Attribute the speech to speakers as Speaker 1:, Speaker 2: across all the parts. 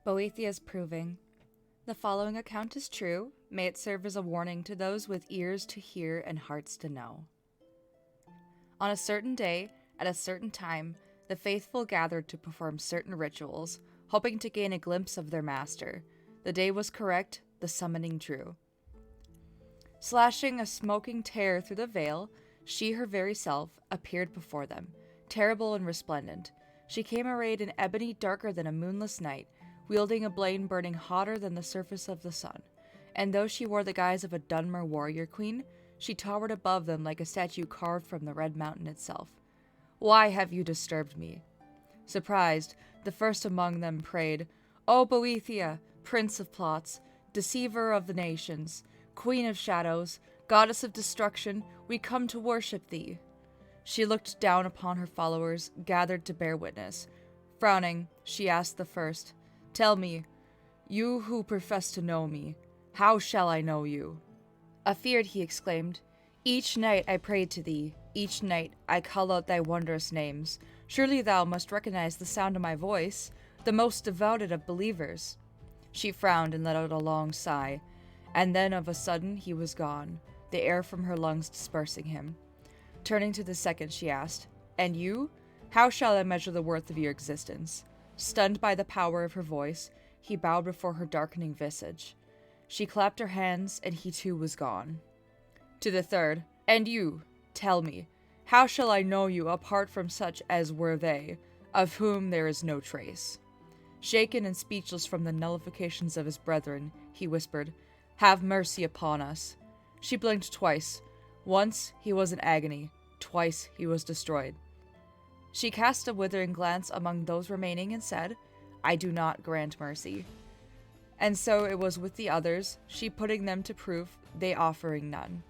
Speaker 1: Boethiah's proving. The following account is true. May it serve as a warning to those with ears to hear and hearts to know. On a certain day, at a certain time, the faithful gathered to perform certain rituals, hoping to gain a glimpse of their master. The day was correct, the summoning drew. Slashing a smoking tear through the veil, she, her very self, appeared before them, terrible and resplendent. She came arrayed in ebony darker than a moonless night, wielding a blade burning hotter than the surface of the sun. And though she wore the guise of a Dunmer warrior queen, she towered above them like a statue carved from the red mountain itself. "Why have you disturbed me?" Surprised, the first among them prayed, "O Boethiah, prince of plots, deceiver of the nations, queen of shadows, goddess of destruction, we come to worship thee." She looked down upon her followers, gathered to bear witness. Frowning, she asked the first, "Tell me, you who profess to know me, how shall I know you?" Afeared, he exclaimed, "Each night I pray to thee, each night I call out thy wondrous names. Surely thou must recognize the sound of my voice, the most devoted of believers." She frowned and let out a long sigh, and then of a sudden he was gone, the air from her lungs dispersing him. Turning to the second, she asked, "And you? How shall I measure the worth of your existence?" Stunned by the power of her voice, he bowed before her darkening visage. She clapped her hands, and he too was gone. To the third, "And you, tell me, how shall I know you apart from such as were they, of whom there is no trace?" Shaken and speechless from the nullifications of his brethren, he whispered, "Have mercy upon us." She blinked twice. Once he was in agony, twice he was destroyed. She cast a withering glance among those remaining and said, "I do not grant mercy." And so it was with the others, she putting them to proof, they offering none.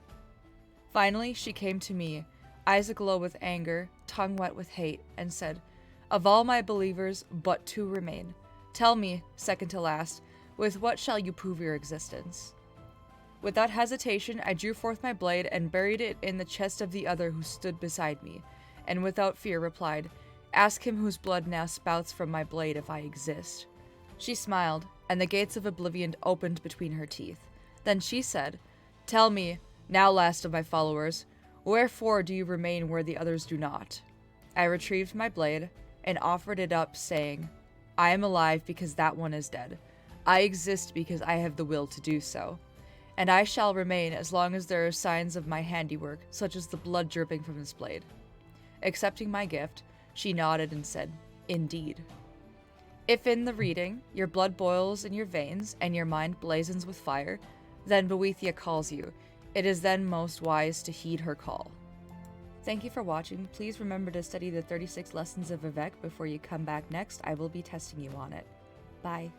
Speaker 1: Finally she came to me, eyes aglow with anger, tongue wet with hate, and said, "Of all my believers, but two remain. Tell me, second to last, with what shall you prove your existence?" Without hesitation, I drew forth my blade and buried it in the chest of the other who stood beside me, and without fear replied, "Ask him whose blood now spouts from my blade if I exist." She smiled, and the gates of oblivion opened between her teeth. Then she said, "Tell me, now last of my followers, wherefore do you remain where the others do not?" I retrieved my blade and offered it up, saying, "I am alive because that one is dead. I exist because I have the will to do so. And I shall remain as long as there are signs of my handiwork, such as the blood dripping from this blade." Accepting my gift, she nodded and said, "Indeed." If in the reading your blood boils in your veins and your mind blazons with fire, then Boethiah calls you. It is then most wise to heed her call. Thank you for watching. Please remember to study the 36 lessons of Vivek before you come back next. I will be testing you on it. Bye.